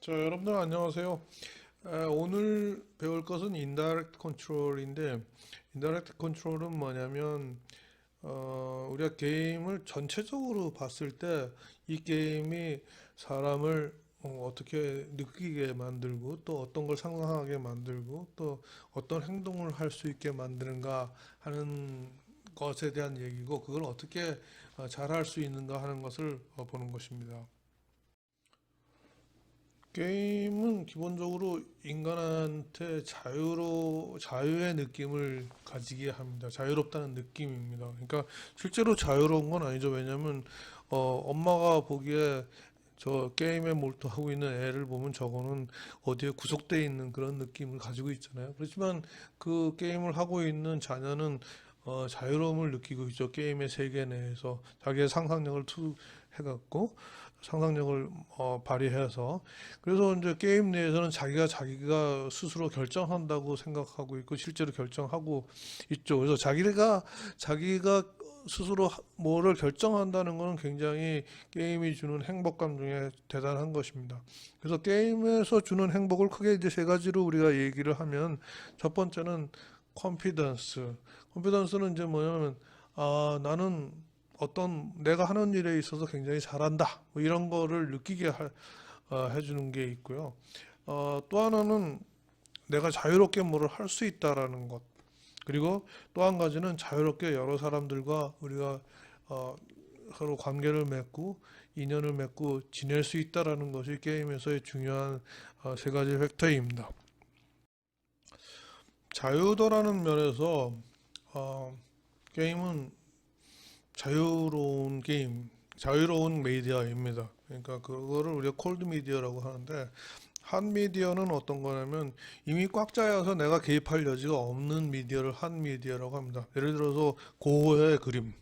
자, 여러분들 안녕하세요. 오늘 배울 것은 인다이렉트 컨트롤인데, 인다이렉트 컨트롤은 뭐냐면 우리가 게임을 전체적으로 봤을 때 이 게임이 사람을 어떻게 느끼게 만들고, 또 어떤 걸 상상하게 만들고, 또 어떤 행동을 할 수 있게 만드는가 하는 것에 대한 얘기고, 그걸 어떻게 잘할 수 있는가 하는 것을 보는 것입니다. 게임은 기본적으로 인간한테 자유의 느낌을 가지게 합니다. 자유롭다는 느낌입니다. 그러니까 실제로 자유로운 건 아니죠. 왜냐하면 엄마가 보기에 저 게임에 몰두하고 있는 애를 보면 저거는 어디에 구속되어 있는 그런 느낌을 가지고 있잖아요. 그렇지만 그 게임을 하고 있는 자녀는 자유로움을 느끼고 있죠. 게임의 세계 내에서 자기의 상상력을 투해갖고 상상력을 발휘해서 그래서 이제 게임 내에서는 자기가 스스로 결정한다고 생각하고 있고 실제로 결정하고 있죠. 그래서 자기가 스스로 뭐를 결정한다는 것은 굉장히 게임이 주는 행복감 중에 대단한 것입니다. 그래서 게임에서 주는 행복을 크게 이제 세 가지로 우리가 얘기를 하면 첫 번째는 컨피던스. 컨피던스는 이제 뭐냐면 나는 어떤 내가 하는 일에 있어서 굉장히 잘한다. 뭐 이런 거를 느끼게 해주는 게 있고요. 또 하나는 내가 자유롭게 뭐를 할 수 있다라는 것. 그리고 또 한 가지는 자유롭게 여러 사람들과 우리가 어, 서로 관계를 맺고 인연을 맺고 지낼 수 있다라는 것이 게임에서의 중요한 세 가지 팩터입니다. 자유도라는 면에서 게임은 자유로운 미디어입니다. 그러니까 그거를 우리가 콜드 미디어라고 하는데 한 미디어는 어떤 거냐면 이미 꽉 짜여서 내가 개입할 여지가 없는 미디어를 한 미디어라고 합니다. 예를 들어서 고어의 그림.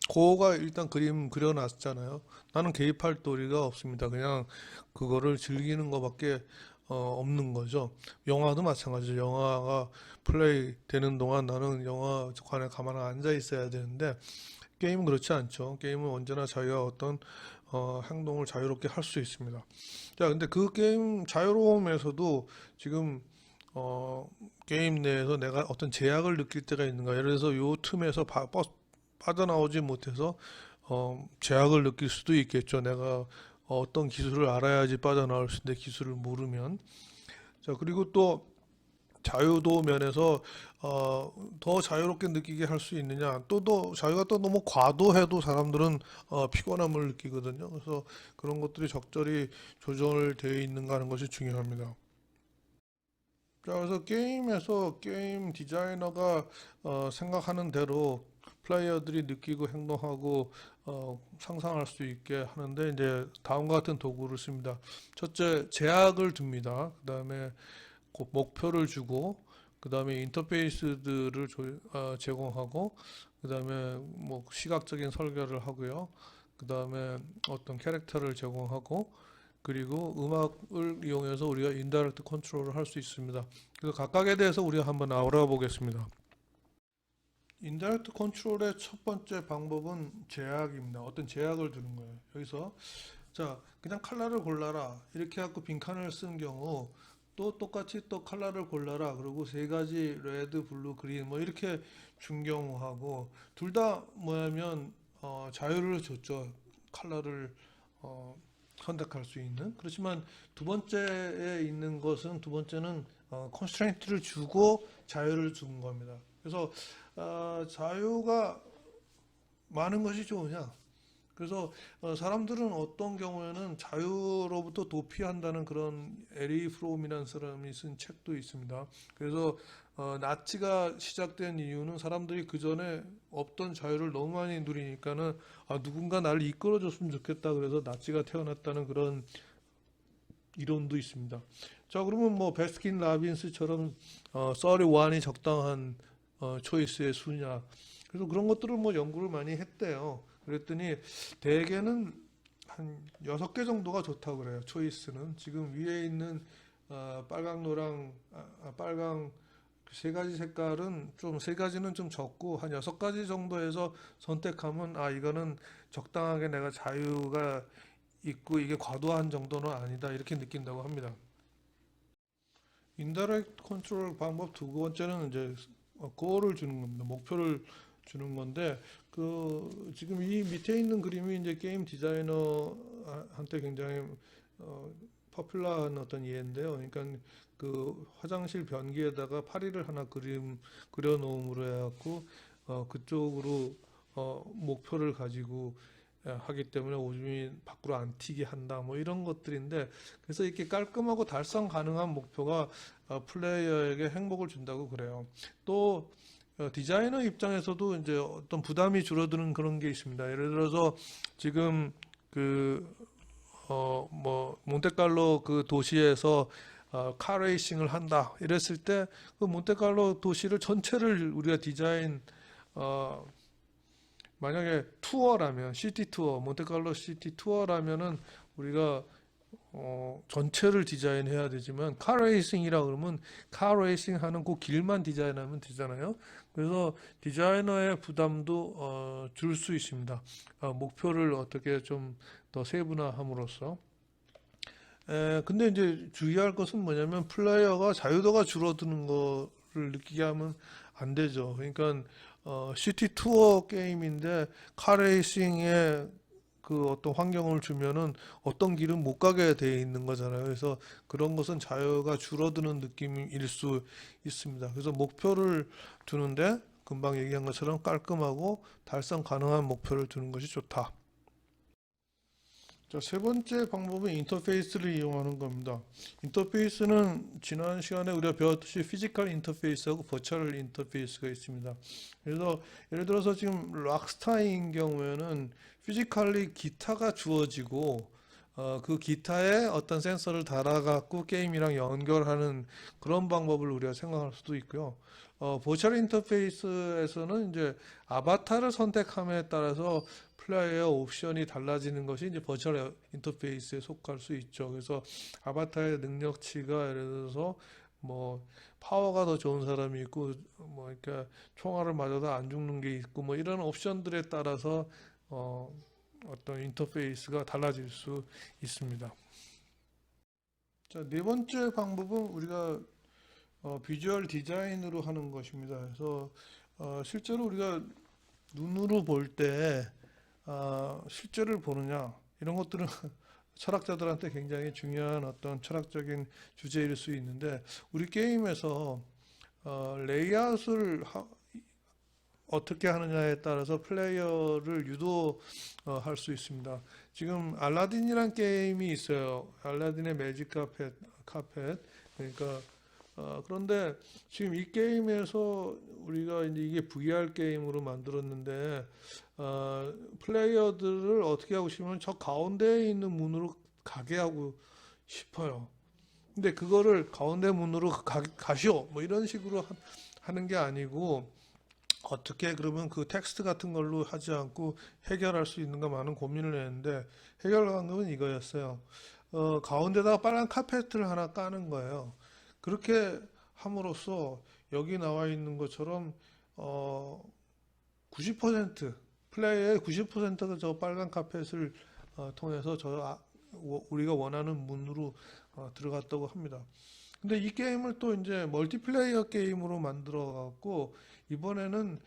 고어가 일단 그림 그려놨잖아요. 나는 개입할 도리가 없습니다. 그냥 그거를 즐기는 것밖에 없는 거죠. 영화도 마찬가지죠. 영화가 플레이 되는 동안 나는 영화관에 가만히 앉아 있어야 되는데 게임은 그렇지 않죠. 게임은 언제나 자기가 어떤 행동을 자유롭게 할 수 있습니다. 자, 근데 그 게임 자유로움에서도 지금 게임 내에서 내가 어떤 제약을 느낄 때가 있는가. 예를 들어서 요 틈에서 빠져나오지 못해서 제약을 느낄 수도 있겠죠. 내가 어떤 기술을 알아야지 빠져나올 수 있는데 기술을 모르면. 자, 그리고 또 자유도 면에서 더 자유롭게 느끼게 할 수 있느냐 또 자유가 또 너무 과도해도 사람들은 피곤함을 느끼거든요. 그래서 그런 것들이 적절히 조절되어 있는가 하는 것이 중요합니다. 자, 그래서 게임에서 게임 디자이너가 생각하는 대로 플레이어들이 느끼고 행동하고 상상할 수 있게 하는데 이제 다음과 같은 도구를 씁니다. 첫째, 제약을 둡니다. 그다음에 목표를 주고 그다음에 인터페이스들을 제공하고 그다음에 뭐 시각적인 설계를 하고요. 그다음에 어떤 캐릭터를 제공하고 그리고 음악을 이용해서 우리가 인다이렉트 컨트롤을 할 수 있습니다. 그래서 각각에 대해서 우리가 한번 알아보겠습니다. 인다이렉트 컨트롤의 첫 번째 방법은 제약입니다. 어떤 제약을 두는 거예요. 여기서 자, 그냥 컬러를 골라라. 이렇게 해갖고 빈칸을 쓴 경우 또 똑같이 또 컬러를 골라라. 그리고 세 가지 레드, 블루, 그린 뭐 이렇게 준 경우하고 둘 다 뭐냐면 자유를 줬죠. 컬러를 어, 선택할 수 있는. 그렇지만 두 번째에 있는 것은 두 번째는 컨스트레인트를 주고 자유를 준 겁니다. 그래서 자유가 많은 것이 좋으냐? 그래서 사람들은 어떤 경우에는 자유로부터 도피한다는 그런 에리 프롬이라는 사람이 쓴 책도 있습니다. 그래서 나치가 시작된 이유는 사람들이 그 전에 없던 자유를 너무 많이 누리니까는 누군가 나를 이끌어줬으면 좋겠다. 그래서 나치가 태어났다는 그런 이론도 있습니다. 자, 그러면 뭐 베스킨 라빈스처럼 31이 적당한 초이스의 수냐. 그래서 그런 것들을 뭐 연구를 많이 했대요. 그랬더니 대개는 한 6개 정도가 좋다고 그래요. 초이스는. 지금 위에 있는 빨강, 노랑, 빨강 세 가지 색깔은 좀 세 가지는 좀 적고 한 6가지 정도에서 선택하면 이거는 적당하게 내가 자유가 있고 이게 과도한 정도는 아니다 이렇게 느낀다고 합니다. 인다이렉트 컨트롤 방법 두 번째는 이제 goal을 주는 겁니다. 목표를 주는 건데 지금 이 밑에 있는 그림이 이제 게임 디자이너한테 굉장히 퍼퓰러한 어떤 예인데요. 그러니까 그 화장실 변기에다가 파리를 하나 그려 놓음으로 해갖고 그쪽으로 목표를 가지고 하기 때문에 오줌이 밖으로 안 튀게 한다 뭐 이런 것들인데, 그래서 이렇게 깔끔하고 달성 가능한 목표가 플레이어에게 행복을 준다고 그래요. 또 디자이너 입장에서도 이제 어떤 부담이 줄어드는 그런 게 있습니다. 예를 들어서 지금 뭐 몬테칼로 그 도시에서 카레이싱을 한다 이랬을 때 그 몬테칼로 도시를 전체를 우리가 어, 만약에 투어라면 시티 투어, 몬테칼로 시티 투어라면은 우리가 전체를 디자인해야 되지만 카레이싱이라 그러면 카레이싱 하는 그 길만 디자인하면 되잖아요. 그래서 디자이너의 부담도 줄 수 있습니다. 목표를 어떻게 좀 더 세분화함으로써. 근데 이제 주의할 것은 뭐냐면 플레이어가 자유도가 줄어드는 거를 느끼게 하면 안 되죠. 그러니까 시티 투어 게임인데 카레이싱에 그 어떤 환경을 주면은 어떤 길은 못 가게 돼 있는 거잖아요. 그래서 그런 것은 자유가 줄어드는 느낌일 수 있습니다. 그래서 목표를 두는데 금방 얘기한 것처럼 깔끔하고 달성 가능한 목표를 두는 것이 좋다. 자, 세 번째 방법은 인터페이스를 이용하는 겁니다. 인터페이스는 지난 시간에 우리가 배웠듯이 피지컬 인터페이스하고 버추얼 인터페이스가 있습니다. 그래서 예를 들어서 지금 락스타인 경우에는 피지컬리 기타가 주어지고 그 기타에 어떤 센서를 달아갖고 게임이랑 연결하는 그런 방법을 우리가 생각할 수도 있고요. 버추얼 인터페이스에서는 이제 아바타를 선택함에 따라서 플레이어 옵션이 달라지는 것이 이제 버추얼 인터페이스에 속할 수 있죠. 그래서 아바타의 능력치가 예를 들어서 뭐 파워가 더 좋은 사람이 있고 뭐 그러니까 총알을 맞아도 안 죽는 게 있고 뭐 이런 옵션들에 따라서 어떤 인터페이스가 달라질 수 있습니다. 자, 네 번째 방법은 우리가 비주얼 디자인으로 하는 것입니다. 그래서 실제로 우리가 눈으로 볼때 실제를 보느냐 이런 것들은 철학자들한테 굉장히 중요한 어떤 철학적인 주제일 수 있는데, 우리 게임에서 레이아웃을 어떻게 하느냐에 따라서 플레이어를 유도할 수 있습니다. 지금 알라딘이란 게임이 있어요. 알라딘의 매직 카펫. 그러니까 그런데 지금 이 게임에서 우리가 이제 이게 VR 게임으로 만들었는데 플레이어들을 어떻게 하고 싶으면 저 가운데에 있는 문으로 가게 하고 싶어요. 근데 그거를 가운데 문으로 가시오 뭐 이런 식으로 하는 게 아니고, 어떻게 그러면 그 텍스트 같은 걸로 하지 않고 해결할 수 있는가 많은 고민을 했는데, 해결 방법은 이거였어요. 가운데다가 빨간 카페트를 하나 까는 거예요. 그렇게 함으로써 여기 나와 있는 것처럼 90% 플레이의 90%가 저 빨간 카펫을 통해서 우리가 원하는 문으로 들어갔다고 합니다. 근데 이 게임을 또 이제 멀티플레이어 게임으로 만들어 갖고 이번에는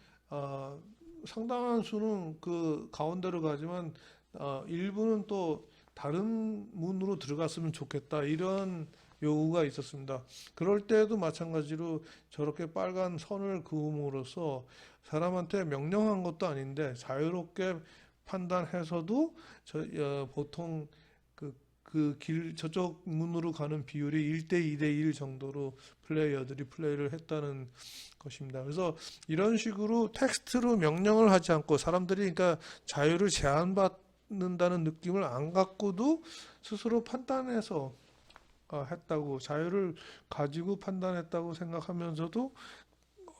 상당한 수는 그 가운데로 가지만 일부는 또 다른 문으로 들어갔으면 좋겠다 이런 요구가 있었습니다. 그럴 때도 마찬가지로 저렇게 빨간 선을 그음으로써 사람한테 명령한 것도 아닌데 자유롭게 판단해서도 보통 저쪽 문으로 가는 비율이 1대 2대 1 정도로 플레이어들이 플레이를 했다는 것입니다. 그래서 이런 식으로 텍스트로 명령을 하지 않고 사람들이 그러니까 자유를 제한받는다는 느낌을 안 갖고도 스스로 판단해서 했다고, 자유를 가지고 판단했다고 생각하면서도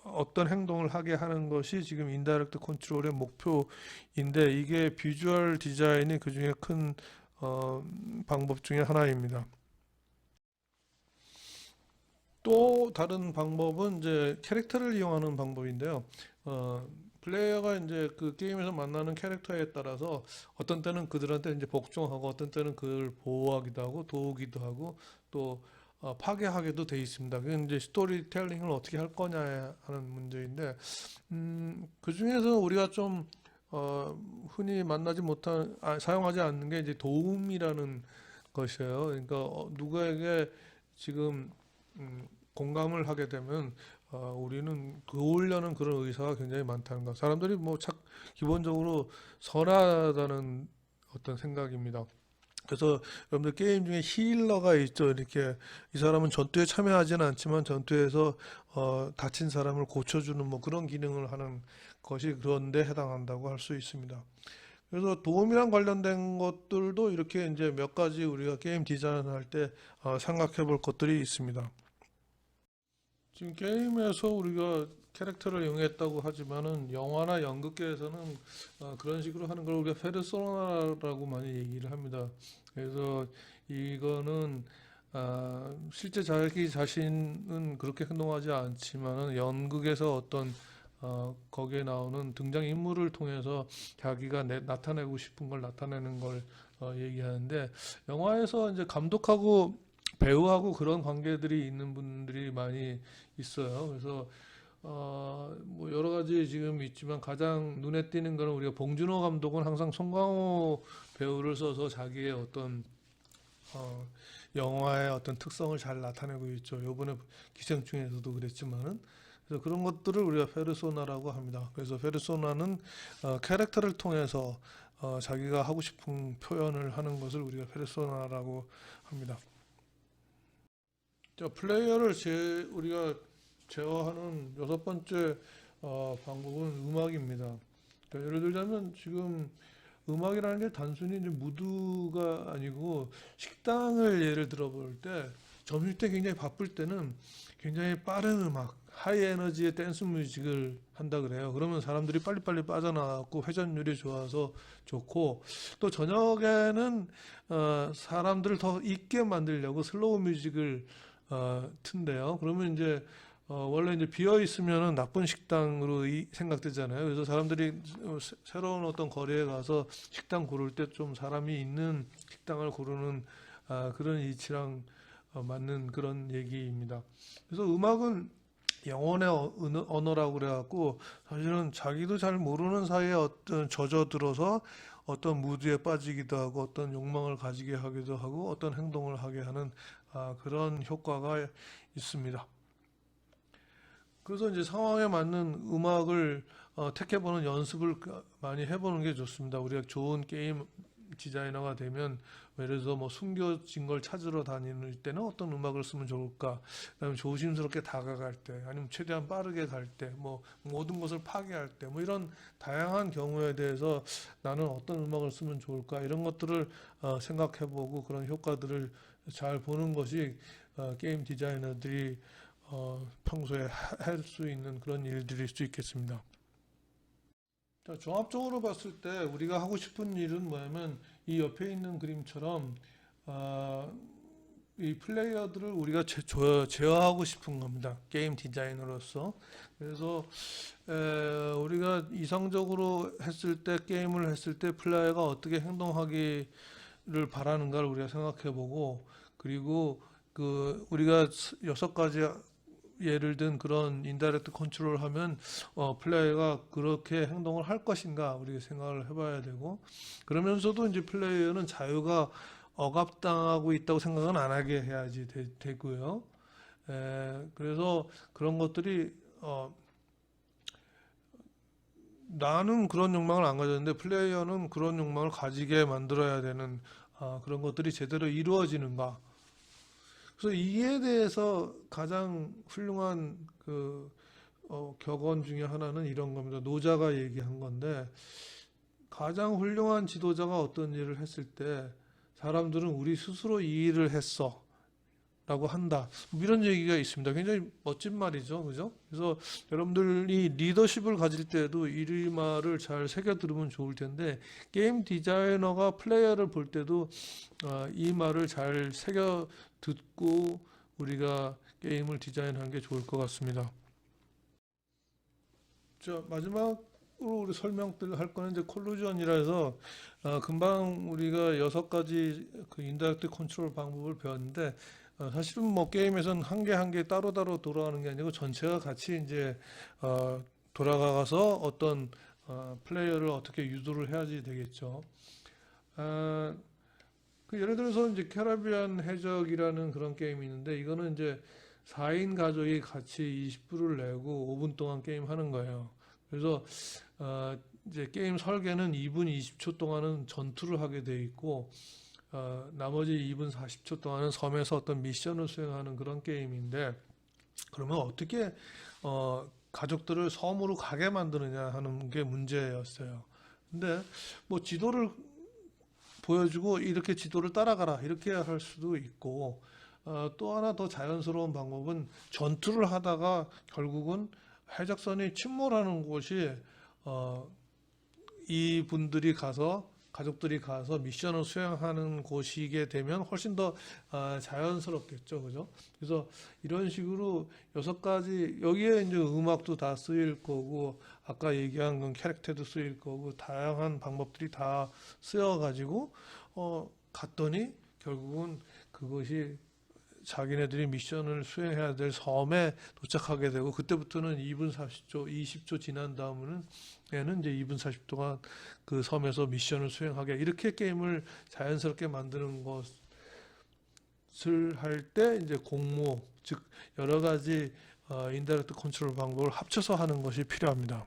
어떤 행동을 하게 하는 것이 지금 인다이렉트 컨트롤의 목표인데, 이게 비주얼 디자인이 그 중에 큰 방법 중에 하나입니다. 또 다른 방법은 이제 캐릭터를 이용하는 방법인데요. 플레이어가 이제 그 게임에서 만나는 캐릭터에 따라서 어떤 때는 그들한테 이제 복종하고 어떤 때는 그를 보호하기도 하고 도우기도 하고 또 파괴하게도 돼 있습니다. 그게 이제 스토리텔링을 어떻게 할 거냐 하는 문제인데, 그 중에서 우리가 좀 흔히 만나지 못한, 사용하지 않는 게 이제 도움이라는 것이에요. 그러니까 누구에게 지금 공감을 하게 되면 우리는 도우려는 그런 의사가 굉장히 많다는 것. 사람들이 뭐 기본적으로 선하다는 어떤 생각입니다. 그래서 여러분들 게임 중에 힐러가 있죠. 이렇게 이 사람은 전투에 참여하지는 않지만 전투에서 다친 사람을 고쳐주는 뭐 그런 기능을 하는 것이 그런데 해당한다고 할 수 있습니다. 그래서 도움이랑 관련된 것들도 이렇게 이제 몇 가지 우리가 게임 디자인할 때 생각해 볼 것들이 있습니다. 지금 게임에서 우리가 캐릭터를 이용했다고 하지만은 영화나 연극계에서는 그런 식으로 하는 걸 우리가 페르소나라고 많이 얘기를 합니다. 그래서 이거는 실제 자기 자신은 그렇게 행동하지 않지만은 연극에서 어떤 거기에 나오는 등장 인물을 통해서 자기가 나타내고 싶은 걸 나타내는 걸 얘기하는데, 영화에서 이제 감독하고 배우하고 그런 관계들이 있는 분들이 많이 있어요. 그래서 뭐 여러 가지 지금 있지만 가장 눈에 띄는 거는, 우리가 봉준호 감독은 항상 송강호 배우를 써서 자기의 어떤 어, 영화의 어떤 특성을 잘 나타내고 있죠. 요번에 기생충에서도 그랬지만은. 그래서 그런 것들을 우리가 페르소나라고 합니다. 그래서 페르소나는 캐릭터를 통해서 자기가 하고 싶은 표현을 하는 것을 우리가 페르소나라고 합니다. 자, 플레이어를 우리가 제어하는 여섯 번째 방법은 음악입니다. 그러니까 예를 들자면 지금 음악이라는 게 단순히 이제 무드가 아니고, 식당을 예를 들어 볼 때 점심 때 굉장히 바쁠 때는 굉장히 빠른 음악, 하이 에너지의 댄스 뮤직을 한다 그래요. 그러면 사람들이 빨리빨리 빠져나가고 회전율이 좋아서 좋고, 또 저녁에는 사람들을 더 있게 만들려고 슬로우 뮤직을 튼대요. 그러면 이제 원래 이제 비어 있으면은 나쁜 식당으로 생각되잖아요. 그래서 사람들이 새로운 어떤 거리에 가서 식당 고를 때 좀 사람이 있는 식당을 고르는 그런 이치랑 맞는 그런 얘기입니다. 그래서 음악은 영혼의 언어라고 그래갖고, 사실은 자기도 잘 모르는 사이에 어떤 젖어들어서 어떤 무드에 빠지기도 하고 어떤 욕망을 가지게 하기도 하고 어떤 행동을 하게 하는 그런 효과가 있습니다. 그래서 이제 상황에 맞는 음악을 택해보는 연습을 많이 해보는 게 좋습니다. 우리가 좋은 게임 디자이너가 되면, 예를 들어서 뭐 숨겨진 걸 찾으러 다니는 때는 어떤 음악을 쓰면 좋을까? 그다음에 조심스럽게 다가갈 때, 아니면 최대한 빠르게 갈 때, 뭐 모든 것을 파괴할 때, 뭐 이런 다양한 경우에 대해서 나는 어떤 음악을 쓰면 좋을까? 이런 것들을 생각해보고 그런 효과들을 잘 보는 것이 게임 디자이너들이 평소에 할 수 있는 그런 일들일 수 있겠습니다. 자, 종합적으로 봤을 때 우리가 하고 싶은 일은 뭐냐면, 이 옆에 있는 그림처럼 아, 이 플레이어들을 우리가 제어하고 싶은 겁니다. 게임 디자이너로서. 그래서 우리가 이상적으로 했을 때, 게임을 했을 때 플레이어가 어떻게 행동하기를 바라는가를 우리가 생각해 보고, 그리고 그 우리가 여섯 가지 예를 든 그런 인다이렉트 컨트롤 하면 플레이어가 그렇게 행동을 할 것인가 우리가 생각을 해봐야 되고, 그러면서도 이제 플레이어는 자유가 억압당하고 있다고 생각은 안 하게 해야지 되고요. 그래서 그런 것들이 나는 그런 욕망을 안 가졌는데 플레이어는 그런 욕망을 가지게 만들어야 되는 그런 것들이 제대로 이루어지는가. 그래서 이에 대해서 가장 훌륭한 그 격언 중에 하나는 이런 겁니다. 노자가 얘기한 건데, 가장 훌륭한 지도자가 어떤 일을 했을 때 사람들은 우리 스스로 이 일을 했어 라고 한다, 뭐 이런 얘기가 있습니다. 굉장히 멋진 말이죠, 그죠? 그래서 여러분들이 리더십을 가질 때도 이 말을 잘 새겨 들으면 좋을 텐데, 게임 디자이너가 플레이어를 볼 때도 이 말을 잘 새겨 듣고 우리가 게임을 디자인하는 게 좋을 것 같습니다. 자, 마지막으로 우리 설명들 할 거는 이제 콜루전이라 해서 금방 우리가 6가지 그 인다이렉트 컨트롤 방법을 배웠는데 사실은 뭐 게임에서는 한 개 한 개 따로따로 돌아가는 게 아니고 전체가 같이 이제 돌아가서 어떤 플레이어를 어떻게 유도를 해야지 되겠죠. 아, 그 예를 들어서 이제 캐리비안 해적이라는 그런 게임이 있는데 이거는 이제 4인 가족이 같이 20불을 내고 5분 동안 게임 하는 거예요. 그래서 이제 게임 설계는 2분 20초 동안은 전투를 하게 돼 있고 나머지 2분 40초 동안은 섬에서 어떤 미션을 수행하는 그런 게임인데 그러면 어떻게 가족들을 섬으로 가게 만드느냐 하는 게 문제였어요. 근데 뭐 지도를 보여주고 이렇게 지도를 따라가라 이렇게 할 수도 있고 또 하나 더 자연스러운 방법은 전투를 하다가 결국은 해적선이 침몰하는 곳이 어, 이분들이 가서 가족들이 가서 미션을 수행하는 곳이게 되면 훨씬 더 자연스럽겠죠, 그죠? 그래서 이런 식으로 6가지 여기에 이제 음악도 다 쓰일 거고 아까 얘기한 건 캐릭터도 쓰일 거고 다양한 방법들이 다 쓰여가지고 갔더니 결국은 그것이 자기네들이 미션을 수행해야 될 섬에 도착하게 되고 그때부터는 2분 40초, 20초 지난 다음에는 얘는 이제 2분 40초간 그 섬에서 미션을 수행하게 이렇게 게임을 자연스럽게 만드는 것을 할 때 이제 공모, 즉 여러 가지 인다이렉트 컨트롤 방법을 합쳐서 하는 것이 필요합니다.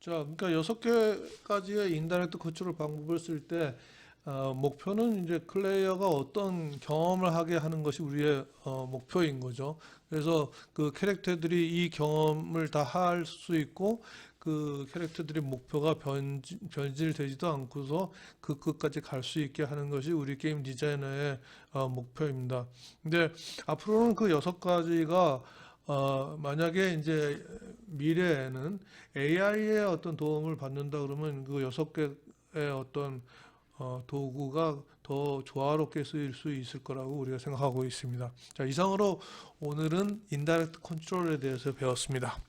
자, 그러니까 6개까지의 인다이렉트 컨트롤 방법을 쓸때 목표는 이제 플레이어가 어떤 경험을 하게 하는 것이 우리의 목표인 거죠. 그래서 그 캐릭터들이 이 경험을 다 할 수 있고 그 캐릭터들의 목표가 변질되지도 않고서 그 끝까지 갈 수 있게 하는 것이 우리 게임 디자이너의 목표입니다. 근데 앞으로는 그 6가지가 만약에 이제 미래에는 AI의 어떤 도움을 받는다 그러면 그 6개의 어떤 도구가 더 조화롭게 쓰일 수 있을 거라고 우리가 생각하고 있습니다. 자, 이상으로 오늘은 인다이렉트 컨트롤에 대해서 배웠습니다.